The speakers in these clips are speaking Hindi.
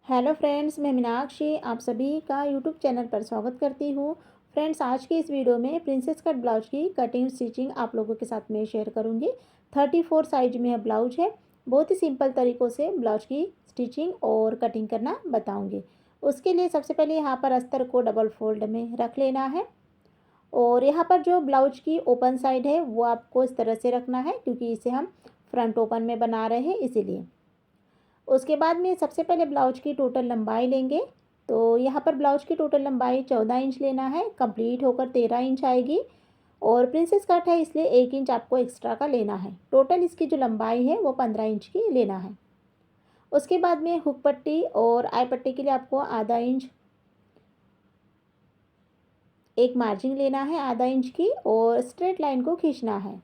हेलो फ्रेंड्स, मैं मीनाक्षी आप सभी का यूट्यूब चैनल पर स्वागत करती हूँ। फ्रेंड्स, आज की इस वीडियो में प्रिंसेस कट ब्लाउज की कटिंग स्टिचिंग आप लोगों के साथ में शेयर करूँगी। 34 साइज में यह ब्लाउज है। बहुत ही सिंपल तरीक़ों से ब्लाउज की स्टिचिंग और कटिंग करना बताऊँगी। उसके लिए सबसे पहले यहाँ पर अस्तर को डबल फोल्ड में रख लेना है और यहाँ पर जो ब्लाउज की ओपन साइड है वो आपको इस तरह से रखना है, क्योंकि इसे हम फ्रंट ओपन में बना रहे हैं इसीलिए। उसके बाद में सबसे पहले ब्लाउज की टोटल लंबाई लेंगे। तो यहाँ पर ब्लाउज की टोटल लंबाई 14 इंच लेना है, कंप्लीट होकर 13 इंच आएगी। और प्रिंसेस कट है इसलिए 1 इंच आपको एक्स्ट्रा का लेना है। टोटल इसकी जो लंबाई है वो 15 इंच की लेना है। उसके बाद में हुक पट्टी और आई पट्टी के लिए आपको आधा इंच एक मार्जिन लेना है, आधा इंच की, और स्ट्रेट लाइन को खींचना है।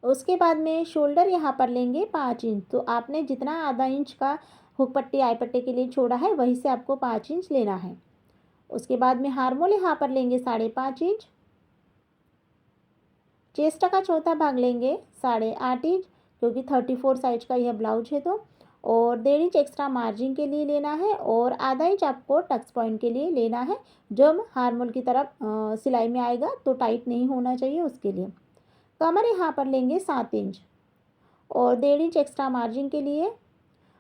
उसके बाद में शोल्डर यहाँ पर लेंगे 5 इंच। तो आपने जितना आधा इंच का हुक पट्टी आई पट्टी के लिए छोड़ा है वहीं से आपको 5 इंच लेना है। उसके बाद में हार्मोल यहाँ पर लेंगे 5.5 इंच। चेस्ट का चौथा भाग लेंगे 8.5 इंच, क्योंकि 34 साइज का यह ब्लाउज है। तो और 1.5 इंच एक्स्ट्रा मार्जिन के लिए लेना है और आधा इंच आपको टक्स पॉइंट के लिए लेना है। जब हार्मोल की तरफ सिलाई में आएगा तो टाइट नहीं होना चाहिए, उसके लिए। कमर यहाँ पर लेंगे 7 इंच और 1.5 इंच एक्स्ट्रा मार्जिन के लिए,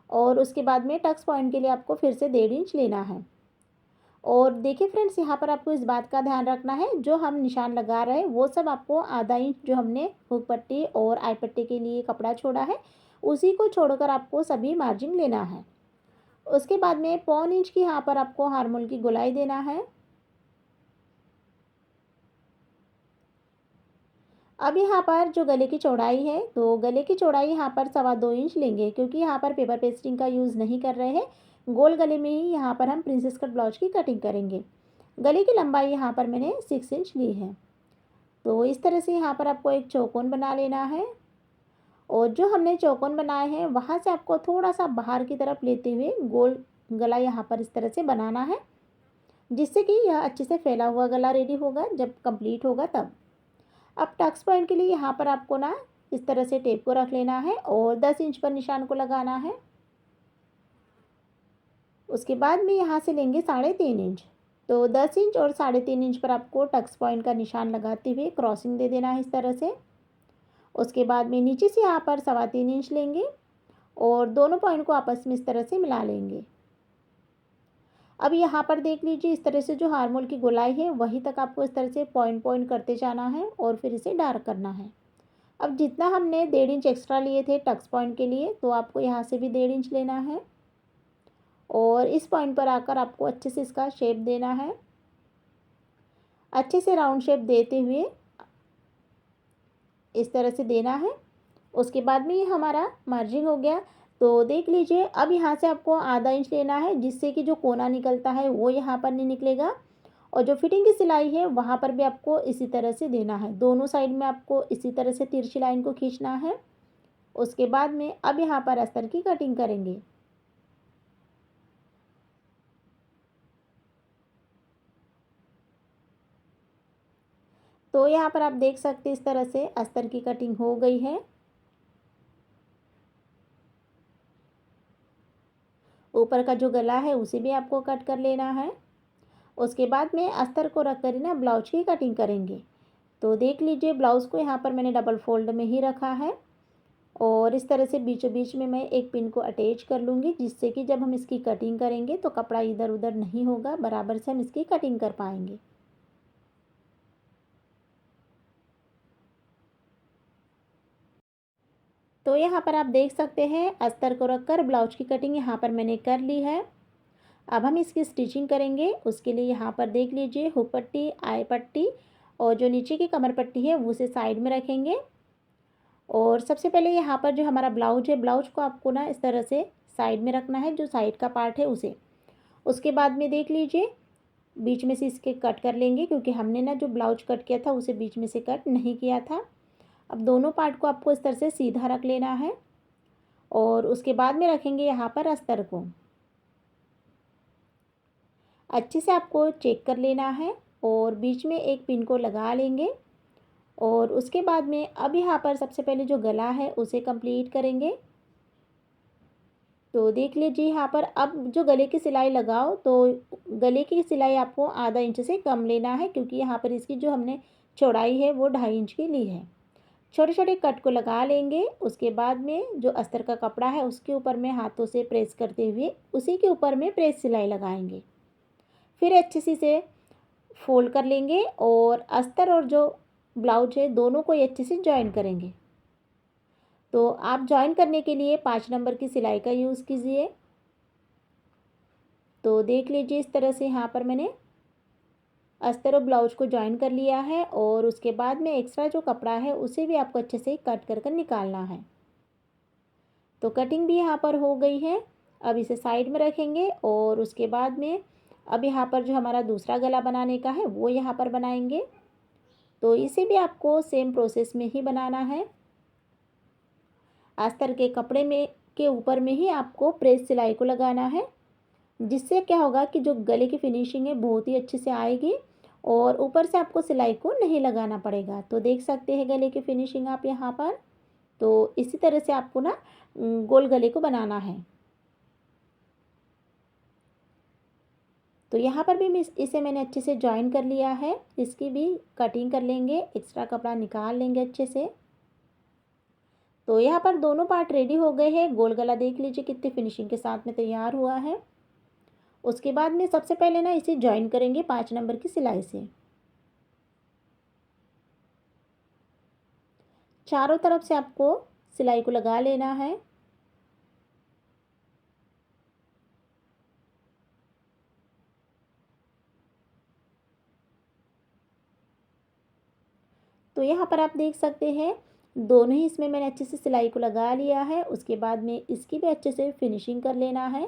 और उसके बाद में टक्स पॉइंट के लिए आपको फिर से 1.5 इंच लेना है। और देखिए फ्रेंड्स, यहाँ पर आपको इस बात का ध्यान रखना है, जो हम निशान लगा रहे हैं वो सब आपको आधा इंच जो हमने हुक पट्टी और आई पट्टी के लिए कपड़ा छोड़ा है उसी को छोड़कर आपको सभी मार्जिन लेना है। उसके बाद में 1.25 इंच की यहाँ पर आपको हार्मोल की गोलाई देना है। अब यहाँ पर जो गले की चौड़ाई है, तो गले की चौड़ाई यहाँ पर 2.25 इंच लेंगे, क्योंकि यहाँ पर पेपर पेस्टिंग का यूज़ नहीं कर रहे हैं। गोल गले में ही यहाँ पर हम प्रिंसेस कट ब्लाउज की कटिंग करेंगे। गले की लंबाई यहाँ पर मैंने 6 इंच ली है। तो इस तरह से यहाँ पर आपको एक चौकोन बना लेना है, और जो हमने चौकोन बनाए हैं वहाँ से आपको थोड़ा सा बाहर की तरफ लेते हुए गोल गला यहाँ पर इस तरह से बनाना है, जिससे कि यह अच्छे से फैला हुआ गला रेडी होगा जब कंप्लीट होगा तब। अब टक्स पॉइंट के लिए यहाँ पर आपको ना इस तरह से टेप को रख लेना है और 10 इंच पर निशान को लगाना है। उसके बाद में यहाँ से लेंगे 3.5 इंच। तो 10 इंच और 3.5 इंच पर आपको टक्स पॉइंट का निशान लगाते हुए क्रॉसिंग दे देना है इस तरह से। उसके बाद में नीचे से यहाँ पर 3.25 इंच लेंगे और दोनों पॉइंट को आपस में इस तरह से मिला लेंगे। अब यहाँ पर देख लीजिए, इस तरह से जो हार्मोल की गोलाई है वहीं तक आपको इस तरह से पॉइंट पॉइंट करते जाना है और फिर इसे डार्क करना है। अब जितना हमने 1.5 इंच एक्स्ट्रा लिए थे टक्स पॉइंट के लिए, तो आपको यहाँ से भी 1.5 इंच लेना है और इस पॉइंट पर आकर आपको अच्छे से इसका शेप देना है। अच्छे से राउंड शेप देते हुए इस तरह से देना है। उसके बाद में ये हमारा मार्जिन हो गया। तो देख लीजिए, अब यहाँ से आपको आधा इंच लेना है, जिससे कि जो कोना निकलता है वो यहाँ पर नहीं निकलेगा, और जो फिटिंग की सिलाई है वहाँ पर भी आपको इसी तरह से देना है। दोनों साइड में आपको इसी तरह से तिरछी लाइन को खींचना है। उसके बाद में अब यहाँ पर अस्तर की कटिंग करेंगे। तो यहाँ पर आप देख सकते हैं इस तरह से अस्तर की कटिंग हो गई है। ऊपर का जो गला है उसे भी आपको कट कर लेना है। उसके बाद में अस्तर को रख कर ही ना ब्लाउज की कटिंग करेंगे। तो देख लीजिए, ब्लाउज़ को यहाँ पर मैंने डबल फोल्ड में ही रखा है और इस तरह से बीचों बीच में मैं एक पिन को अटैच कर लूँगी, जिससे कि जब हम इसकी कटिंग करेंगे तो कपड़ा इधर उधर नहीं होगा, बराबर से हम इसकी कटिंग कर पाएंगे। तो यहाँ पर आप देख सकते हैं अस्तर को रखकर ब्लाउज की कटिंग यहाँ पर मैंने कर ली है। अब हम इसकी स्टिचिंग करेंगे। उसके लिए यहाँ पर देख लीजिए, हुक पट्टी, आई पट्टी और जो नीचे की कमर पट्टी है उसे साइड में रखेंगे। और सबसे पहले यहाँ पर जो हमारा ब्लाउज है, ब्लाउज को आपको ना इस तरह से साइड में रखना है, जो साइड का पार्ट है उसे। उसके बाद में देख लीजिए, बीच में से इसके कट कर लेंगे, क्योंकि हमने ना जो ब्लाउज कट किया था उसे बीच में से कट नहीं किया था। अब दोनों पार्ट को आपको इस तरह से सीधा रख लेना है और उसके बाद में रखेंगे यहाँ पर अस्तर को। अच्छे से आपको चेक कर लेना है और बीच में एक पिन को लगा लेंगे। और उसके बाद में अब यहाँ पर सबसे पहले जो गला है उसे कंप्लीट करेंगे। तो देख लीजिए यहाँ पर अब जो गले की सिलाई लगाओ तो गले की सिलाई आपको आधा इंच से कम लेना है, क्योंकि यहाँ पर इसकी जो हमने चौड़ाई है वो 2.5 इंच की ली है। छोटे छोटे कट को लगा लेंगे। उसके बाद में जो अस्तर का कपड़ा है उसके ऊपर में हाथों से प्रेस करते हुए उसी के ऊपर में प्रेस सिलाई लगाएंगे। फिर अच्छे से फोल्ड कर लेंगे और अस्तर और जो ब्लाउज है दोनों को अच्छे से जॉइन करेंगे। तो आप जॉइन करने के लिए 5 नंबर की सिलाई का यूज़ कीजिए। तो देख लीजिए इस तरह से यहाँ पर मैंने अस्तर और ब्लाउज को जॉइन कर लिया है और उसके बाद में एक्स्ट्रा जो कपड़ा है उसे भी आपको अच्छे से कट कर निकालना है। तो कटिंग भी यहाँ पर हो गई है। अब इसे साइड में रखेंगे और उसके बाद में अब यहाँ पर जो हमारा दूसरा गला बनाने का है वो यहाँ पर बनाएंगे। तो इसे भी आपको सेम प्रोसेस में ही बनाना है। अस्तर के कपड़े में के ऊपर में ही आपको प्रेस सिलाई को लगाना है, जिससे क्या होगा कि जो गले की फिनिशिंग है बहुत ही अच्छे से आएगी और ऊपर से आपको सिलाई को नहीं लगाना पड़ेगा। तो देख सकते हैं गले की फिनिशिंग आप यहाँ पर। तो इसी तरह से आपको ना गोल गले को बनाना है। तो यहाँ पर भी इसे मैंने अच्छे से जॉइन कर लिया है। इसकी भी कटिंग कर लेंगे, एक्स्ट्रा कपड़ा निकाल लेंगे अच्छे से। तो यहाँ पर दोनों पार्ट रेडी हो गए हैं। गोल गला देख लीजिए कितनी फिनिशिंग के साथ में तैयार हुआ है। उसके बाद में सबसे पहले ना इसे जॉइन करेंगे 5 नंबर की सिलाई से। चारों तरफ से आपको सिलाई को लगा लेना है। तो यहाँ पर आप देख सकते हैं दोनों ही इसमें मैंने अच्छे से सिलाई को लगा लिया है। उसके बाद में इसकी भी अच्छे से फिनिशिंग कर लेना है।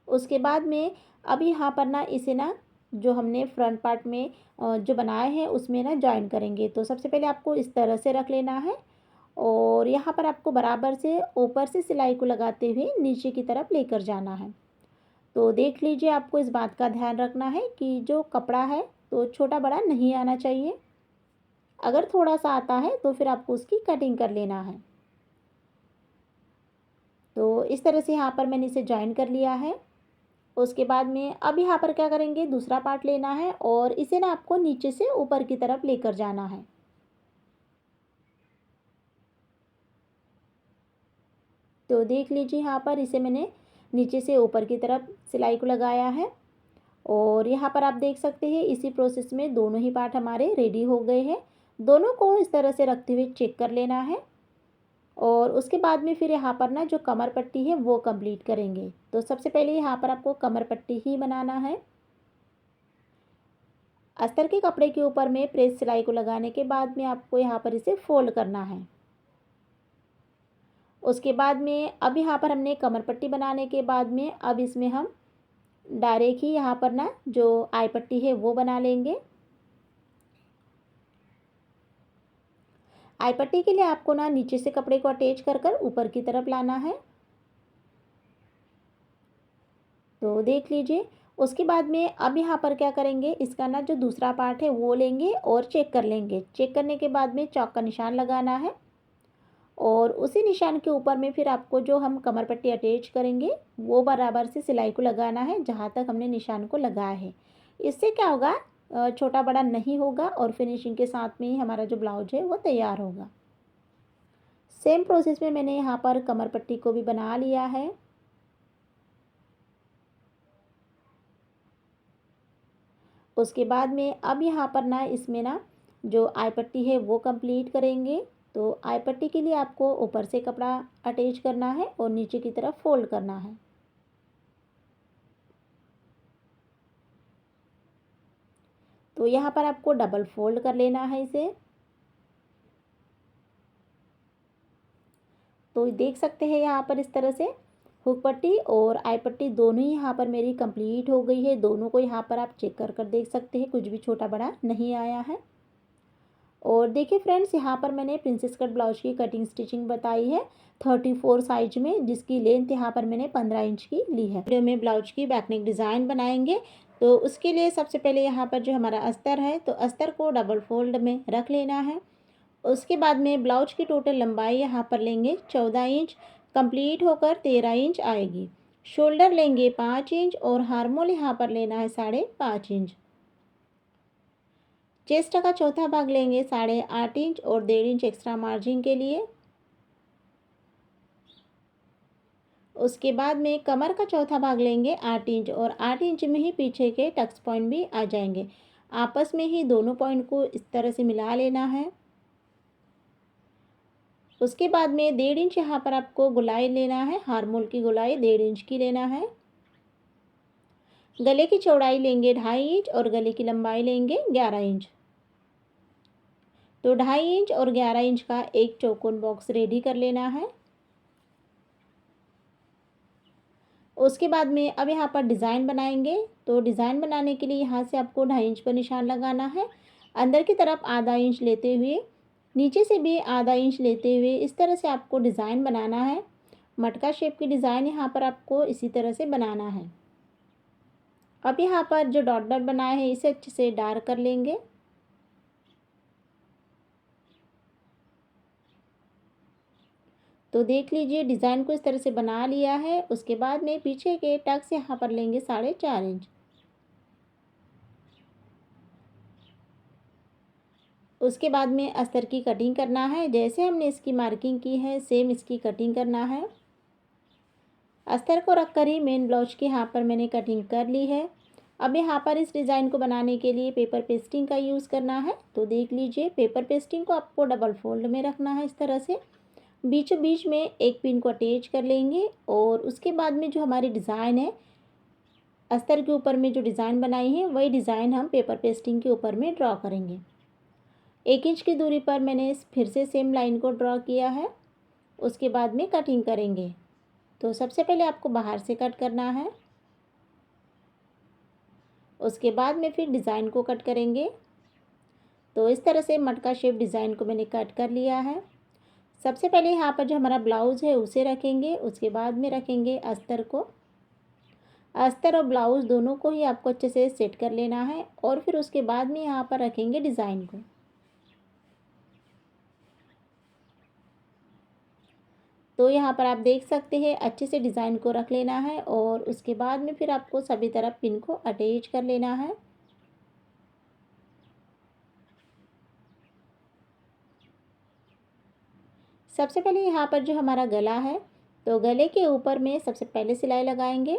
उसके बाद में अब यहाँ पर ना इसे ना जो हमने फ्रंट पार्ट में जो बनाए हैं उसमें ना जॉइन करेंगे। तो सबसे पहले आपको इस तरह से रख लेना है और यहाँ पर आपको बराबर से ऊपर से सिलाई को लगाते हुए नीचे की तरफ लेकर जाना है। तो देख लीजिए आपको इस बात का ध्यान रखना है कि जो कपड़ा है तो छोटा बड़ा नहीं आना चाहिए। अगर थोड़ा सा आता है तो फिर आपको उसकी कटिंग कर लेना है। तो इस तरह से यहाँ पर मैंने इसे जॉइन कर लिया है। उसके बाद में अब यहाँ पर क्या करेंगे, दूसरा पार्ट लेना है और इसे ना आपको नीचे से ऊपर की तरफ लेकर जाना है। तो देख लीजिए यहाँ पर इसे मैंने नीचे से ऊपर की तरफ सिलाई को लगाया है और यहाँ पर आप देख सकते हैं इसी प्रोसेस में दोनों ही पार्ट हमारे रेडी हो गए हैं। दोनों को इस तरह से रखते हुए चेक कर लेना है और उसके बाद में फिर यहाँ पर ना जो कमर पट्टी है वो कंप्लीट करेंगे। तो सबसे पहले यहाँ पर आपको कमर पट्टी ही बनाना है। अस्तर के कपड़े के ऊपर में प्रेस सिलाई को लगाने के बाद में आपको यहाँ पर इसे फोल्ड करना है। उसके बाद में अब यहाँ पर हमने कमर पट्टी बनाने के बाद में अब इसमें हम डायरेक्ट ही यहाँ पर ना जो आई पट्टी है वो बना लेंगे। आई पट्टी के लिए आपको ना नीचे से कपड़े को अटैच कर ऊपर की तरफ लाना है। तो देख लीजिए उसके बाद में अब यहाँ पर क्या करेंगे, इसका ना जो दूसरा पार्ट है वो लेंगे और चेक कर लेंगे। चेक करने के बाद में चौक का निशान लगाना है और उसी निशान के ऊपर में फिर आपको जो हम कमर पट्टी अटैच करेंगे वो बराबर से सिलाई को लगाना है जहाँ तक हमने निशान को लगाया है। इससे क्या होगा, छोटा बड़ा नहीं होगा और फिनिशिंग के साथ में ही हमारा जो ब्लाउज है वो तैयार होगा। सेम प्रोसेस में मैंने यहाँ पर कमर पट्टी को भी बना लिया है। उसके बाद में अब यहाँ पर ना इसमें ना जो आई पट्टी है वो कंप्लीट करेंगे। तो आई पट्टी के लिए आपको ऊपर से कपड़ा अटैच करना है और नीचे की तरफ फोल्ड करना है। तो यहाँ पर आपको डबल फोल्ड कर लेना है इसे। तो देख सकते हैं यहाँ पर इस तरह से हुक पट्टी और आई पट्टी दोनों ही यहाँ पर मेरी कंप्लीट हो गई है। दोनों को यहाँ पर आप चेक कर देख सकते हैं, कुछ भी छोटा बड़ा नहीं आया है। और देखिए फ्रेंड्स, यहाँ पर मैंने प्रिंसेस कट ब्लाउज की कटिंग स्टिचिंग बताई है 34 साइज में, जिसकी लेंथ यहाँ पर मैंने 15 इंच की ली है। वीडियो में ब्लाउज की बैकनेक डिज़ाइन बनाएंगे। तो उसके लिए सबसे पहले यहाँ पर जो हमारा अस्तर है तो अस्तर को डबल फोल्ड में रख लेना है उसके बाद में ब्लाउज की टोटल लंबाई यहाँ पर लेंगे 14 इंच, कंप्लीट होकर 13 इंच आएगी। शोल्डर लेंगे 5 इंच और हार्मोल यहाँ पर लेना है 5.5 इंच। चेस्ट का चौथा भाग लेंगे 8.5 इंच और 1.5 इंच एक्स्ट्रा मार्जिन के लिए। उसके बाद में कमर का चौथा भाग लेंगे 8 इंच और 8 इंच में ही पीछे के टक्स पॉइंट भी आ जाएंगे। आपस में ही दोनों पॉइंट को इस तरह से मिला लेना है। उसके बाद में 1.5 इंच यहाँ पर आपको गोलाई लेना है, हार्मोल की गोलाई 1.5 इंच की लेना है। गले की चौड़ाई लेंगे 2.5 इंच और गले की लंबाई लेंगे 11 इंच। तो 2.5 इंच और 11 इंच का एक चौकोन बॉक्स रेडी कर लेना है। उसके बाद में अब यहाँ पर डिज़ाइन बनाएंगे। तो डिज़ाइन बनाने के लिए यहाँ से आपको 2.5 इंच पर निशान लगाना है। अंदर की तरफ आधा इंच लेते हुए, नीचे से भी आधा इंच लेते हुए इस तरह से आपको डिज़ाइन बनाना है। मटका शेप की डिज़ाइन यहाँ पर आपको इसी तरह से बनाना है। अब यहाँ पर जो डॉट डॉट बनाए हैं इसे अच्छे से डार्क कर लेंगे। तो देख लीजिए डिज़ाइन को इस तरह से बना लिया है। उसके बाद में पीछे के टक्स यहाँ पर लेंगे 4.5 इंच। उसके बाद में अस्तर की कटिंग करना है। जैसे हमने इसकी मार्किंग की है सेम इसकी कटिंग करना है। अस्तर को रखकर ही मेन ब्लाउज की यहाँ पर मैंने कटिंग कर ली है। अब यहाँ पर इस डिज़ाइन को बनाने के लिए पेपर पेस्टिंग का यूज़ करना है। तो देख लीजिए पेपर पेस्टिंग को आपको डबल फोल्ड में रखना है इस तरह से। बीचों बीच में एक पिन को अटैच कर लेंगे और उसके बाद में जो हमारी डिज़ाइन है अस्तर के ऊपर में जो डिज़ाइन बनाई है वही डिज़ाइन हम पेपर पेस्टिंग के ऊपर में ड्रॉ करेंगे। 1 इंच की दूरी पर मैंने फिर से सेम लाइन को ड्रॉ किया है। उसके बाद में कटिंग करेंगे। तो सबसे पहले आपको बाहर से कट करना है। उसके बाद में फिर डिज़ाइन को कट करेंगे। तो इस तरह से मटका शेप डिज़ाइन को मैंने कट कर लिया है। सबसे पहले यहाँ पर जो हमारा ब्लाउज़ है उसे रखेंगे। उसके बाद में रखेंगे अस्तर को। अस्तर और ब्लाउज़ दोनों को ही आपको अच्छे से सेट कर लेना है और फिर उसके बाद में यहाँ पर रखेंगे डिज़ाइन को। तो यहाँ पर आप देख सकते हैं अच्छे से डिज़ाइन को रख लेना है और उसके बाद में फिर आपको सभी तरफ पिन को अटैच कर लेना है। सबसे पहले यहाँ पर जो हमारा गला है तो गले के ऊपर में सबसे पहले सिलाई लगाएंगे।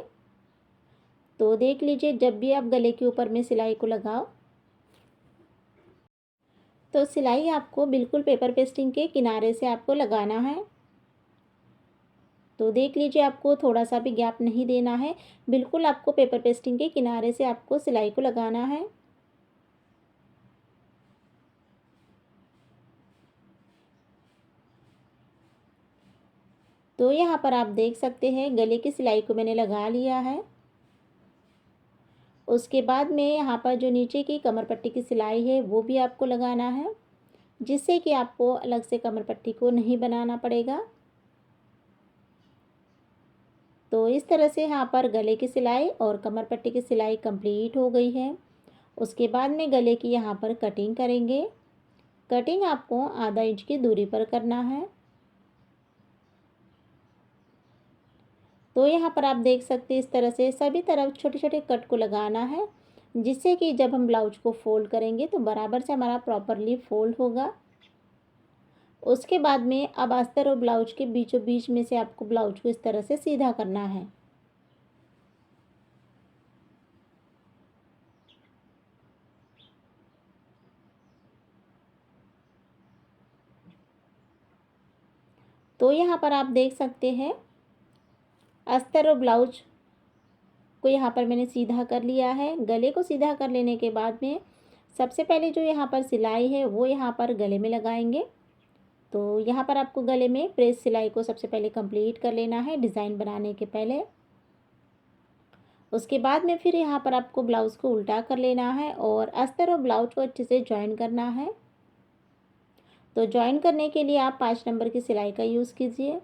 तो देख लीजिए जब भी आप गले के ऊपर में सिलाई को लगाओ तो सिलाई आपको बिल्कुल पेपर पेस्टिंग के किनारे से आपको लगाना है। तो देख लीजिए आपको थोड़ा सा भी गैप नहीं देना है। बिल्कुल आपको पेपर पेस्टिंग के किनारे से आपको सिलाई को लगाना है। तो यहाँ पर आप देख सकते हैं गले की सिलाई को मैंने लगा लिया है। उसके बाद में यहाँ पर जो नीचे की कमर पट्टी की सिलाई है वो भी आपको लगाना है, जिससे कि आपको अलग से कमर पट्टी को नहीं बनाना पड़ेगा। तो इस तरह से यहाँ पर गले की सिलाई और कमर पट्टी की सिलाई कंप्लीट हो गई है। उसके बाद में गले की यहाँ पर कटिंग करेंगे। कटिंग आपको आधा इंच की दूरी पर करना है। तो यहाँ पर आप देख सकते हैं इस तरह से सभी तरफ छोटे छोटे कट को लगाना है, जिससे कि जब हम ब्लाउज को फोल्ड करेंगे तो बराबर से हमारा प्रॉपरली फोल्ड होगा। उसके बाद में अब अस्तर और ब्लाउज के बीचों बीच में से आपको ब्लाउज को इस तरह से सीधा करना है। तो यहाँ पर आप देख सकते हैं अस्तर और ब्लाउज को यहाँ पर मैंने सीधा कर लिया है। गले को सीधा कर लेने के बाद में सबसे पहले जो यहाँ पर सिलाई है वो यहाँ पर गले में लगाएंगे। तो यहाँ पर आपको गले में प्रेस सिलाई को सबसे पहले कंप्लीट कर लेना है डिज़ाइन बनाने के पहले। उसके बाद में फिर यहाँ पर आपको ब्लाउज़ को उल्टा कर लेना है और अस्तर और ब्लाउज को अच्छे से जॉइन करना है। तो जॉइन करने के लिए आप 5 नंबर की सिलाई का यूज़ कीजिए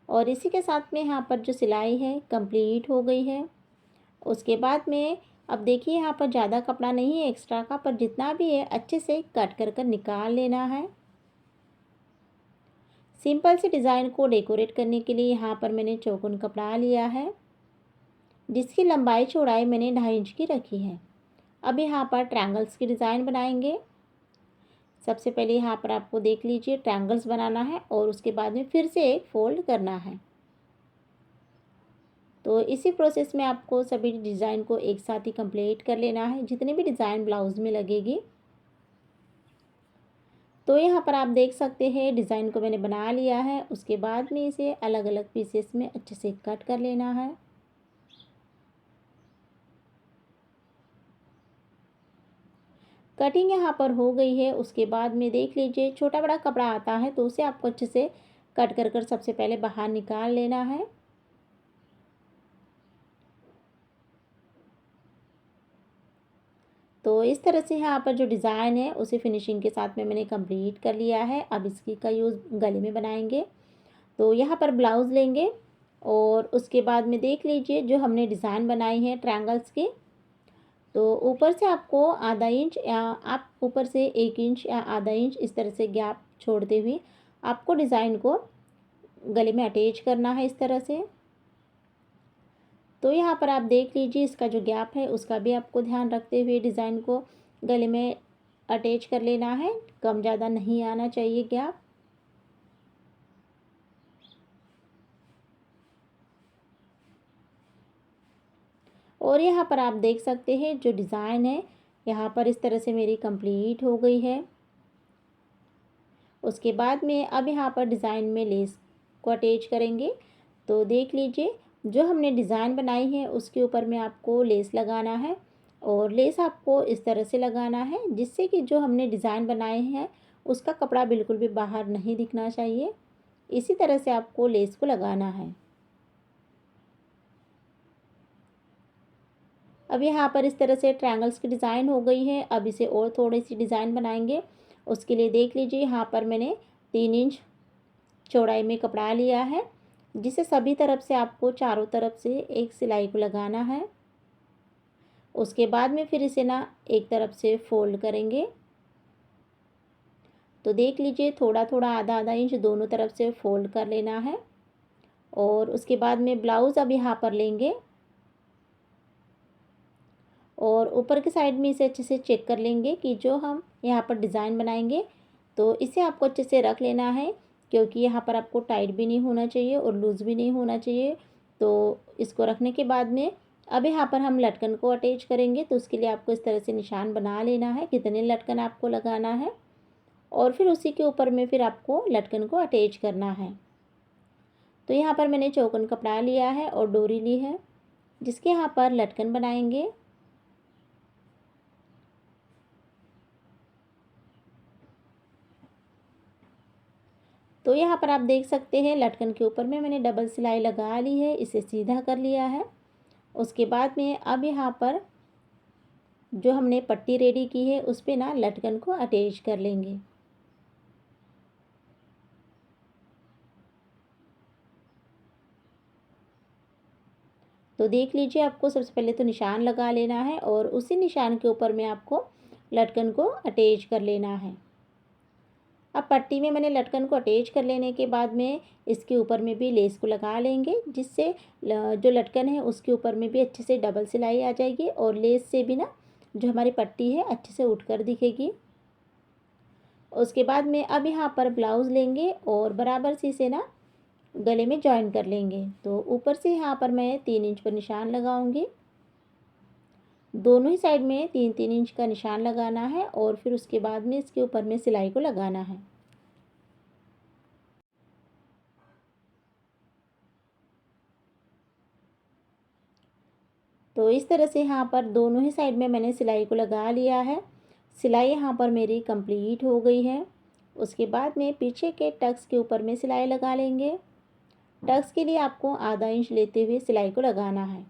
और इसी के साथ में यहाँ पर जो सिलाई है कंप्लीट हो गई है। उसके बाद में अब देखिए यहाँ पर ज़्यादा कपड़ा नहीं है एक्स्ट्रा का, पर जितना भी है अच्छे से कट कर निकाल लेना है। सिंपल से डिज़ाइन को डेकोरेट करने के लिए यहाँ पर मैंने चौकोन कपड़ा लिया है, जिसकी लंबाई चौड़ाई मैंने 2.5 इंच की रखी है। अब यहाँ पर ट्रायंगल्स की डिज़ाइन बनाएंगे। सबसे पहले यहाँ पर आपको देख लीजिए ट्रायंगल्स बनाना है और उसके बाद में फिर से एक फोल्ड करना है। तो इसी प्रोसेस में आपको सभी डिज़ाइन को एक साथ ही कंप्लीट कर लेना है, जितने भी डिज़ाइन ब्लाउज़ में लगेगी। तो यहाँ पर आप देख सकते हैं डिज़ाइन को मैंने बना लिया है। उसके बाद में इसे अलग अलग पीसेस में अच्छे से कट कर लेना है। कटिंग यहाँ पर हो गई है। उसके बाद में देख लीजिए छोटा बड़ा कपड़ा आता है, तो उसे आपको अच्छे से कट कर सबसे पहले बाहर निकाल लेना है। तो इस तरह से यहाँ पर जो डिज़ाइन है उसे फिनिशिंग के साथ में मैंने कंप्लीट कर लिया है। अब इसकी का यूज़ गले में बनाएंगे। तो यहाँ पर ब्लाउज़ लेंगे और उसके बाद में देख लीजिए जो हमने डिज़ाइन बनाई है ट्रायंगल्स की, तो ऊपर से आपको आधा इंच या आप ऊपर से 1 इंच या आधा इंच इस तरह से गैप छोड़ते हुए आपको डिज़ाइन को गले में अटैच करना है इस तरह से। तो यहाँ पर आप देख लीजिए इसका जो गैप है उसका भी आपको ध्यान रखते हुए डिज़ाइन को गले में अटैच कर लेना है। कम ज़्यादा नहीं आना चाहिए गैप। और यहाँ पर आप देख सकते हैं जो डिज़ाइन है यहाँ पर इस तरह से मेरी कंप्लीट हो गई है। उसके बाद में अब यहाँ पर डिज़ाइन में लेस को अटैच करेंगे। तो देख लीजिए जो हमने डिज़ाइन बनाई है उसके ऊपर में आपको लेस लगाना है और लेस आपको इस तरह से लगाना है जिससे कि जो हमने डिज़ाइन बनाए हैं उसका कपड़ा बिल्कुल भी बाहर नहीं दिखना चाहिए। इसी तरह से आपको लेस को लगाना है। अब यहाँ पर इस तरह से ट्रायंगल्स की डिज़ाइन हो गई है। अब इसे और थोड़ी सी डिज़ाइन बनाएंगे। उसके लिए देख लीजिए यहाँ पर मैंने 3 इंच चौड़ाई में कपड़ा लिया है, जिसे सभी तरफ से आपको चारों तरफ से एक सिलाई को लगाना है। उसके बाद में फिर इसे ना एक तरफ से फोल्ड करेंगे। तो देख लीजिए थोड़ा थोड़ा आधा आधा इंच दोनों तरफ से फोल्ड कर लेना है। और उसके बाद में ब्लाउज़ अब यहाँ पर लेंगे और ऊपर की साइड में इसे अच्छे से चेक कर लेंगे कि जो हम यहाँ पर डिज़ाइन बनाएंगे तो इसे आपको अच्छे से रख लेना है, क्योंकि यहाँ पर आपको टाइट भी नहीं होना चाहिए और लूज़ भी नहीं होना चाहिए। तो इसको रखने के बाद में अब यहाँ पर हम लटकन को अटैच करेंगे। तो उसके लिए आपको इस तरह से निशान बना लेना है कितने लटकन आपको लगाना है और फिर उसी के ऊपर में फिर आपको लटकन को अटैच करना है। तो यहाँ पर मैंने चौकोन कपड़ा लिया है और डोरी ली है जिसके यहाँ पर लटकन बनाएंगे। तो यहाँ पर आप देख सकते हैं लटकन के ऊपर में मैंने डबल सिलाई लगा ली है, इसे सीधा कर लिया है। उसके बाद में अब यहाँ पर जो हमने पट्टी रेडी की है उस पे ना लटकन को अटैच कर लेंगे। तो देख लीजिए आपको सबसे पहले तो निशान लगा लेना है और उसी निशान के ऊपर में आपको लटकन को अटैच कर लेना है। अब पट्टी में मैंने लटकन को अटैच कर लेने के बाद में इसके ऊपर में भी लेस को लगा लेंगे, जिससे जो लटकन है उसके ऊपर में भी अच्छे से डबल सिलाई आ जाएगी और लेस से भी ना जो हमारी पट्टी है अच्छे से उठकर दिखेगी। उसके बाद में अब यहाँ पर ब्लाउज़ लेंगे और बराबर से इसे ना गले में जॉइन कर लेंगे। तो ऊपर से यहाँ पर मैं 3 इंच पर निशान लगाऊंगी। दोनों ही साइड में 3-3 इंच का निशान लगाना है और फिर उसके बाद में इसके ऊपर में सिलाई को लगाना है। तो इस तरह से यहाँ पर दोनों ही साइड में मैंने सिलाई को लगा लिया है। सिलाई यहाँ पर मेरी कंप्लीट हो गई है। उसके बाद में पीछे के टक्स के ऊपर में सिलाई लगा लेंगे। टक्स के लिए आपको आधा इंच लेते हुए सिलाई को लगाना है।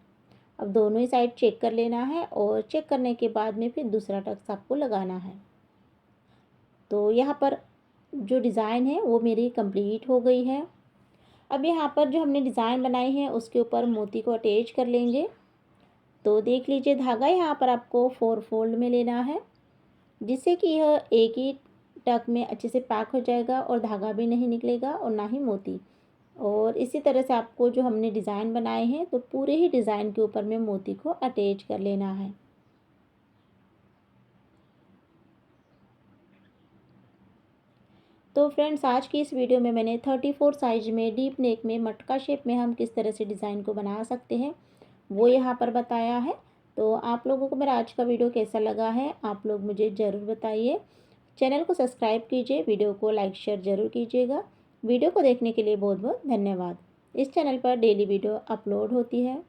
अब दोनों ही साइड चेक कर लेना है और चेक करने के बाद में फिर दूसरा टक्स आपको लगाना है। तो यहाँ पर जो डिज़ाइन है वो मेरी कंप्लीट हो गई है। अब यहाँ पर जो हमने डिज़ाइन बनाई है उसके ऊपर मोती को अटैच कर लेंगे। तो देख लीजिए धागा यहाँ पर आपको 4 फोल्ड में लेना है, जिससे कि यह एक ही टक में अच्छे से पैक हो जाएगा और धागा भी नहीं निकलेगा और ना ही मोती। और इसी तरह से आपको जो हमने डिज़ाइन बनाए हैं तो पूरे ही डिज़ाइन के ऊपर में मोती को अटैच कर लेना है। तो फ्रेंड्स आज की इस वीडियो में मैंने 34 साइज में डीप नेक में मटका शेप में हम किस तरह से डिज़ाइन को बना सकते हैं वो यहाँ पर बताया है। तो आप लोगों को मेरा आज का वीडियो कैसा लगा है आप लोग मुझे ज़रूर बताइए। चैनल को सब्सक्राइब कीजिए, वीडियो को लाइक शेयर ज़रूर कीजिएगा। वीडियो को देखने के लिए बहुत बहुत धन्यवाद। इस चैनल पर डेली वीडियो अपलोड होती है।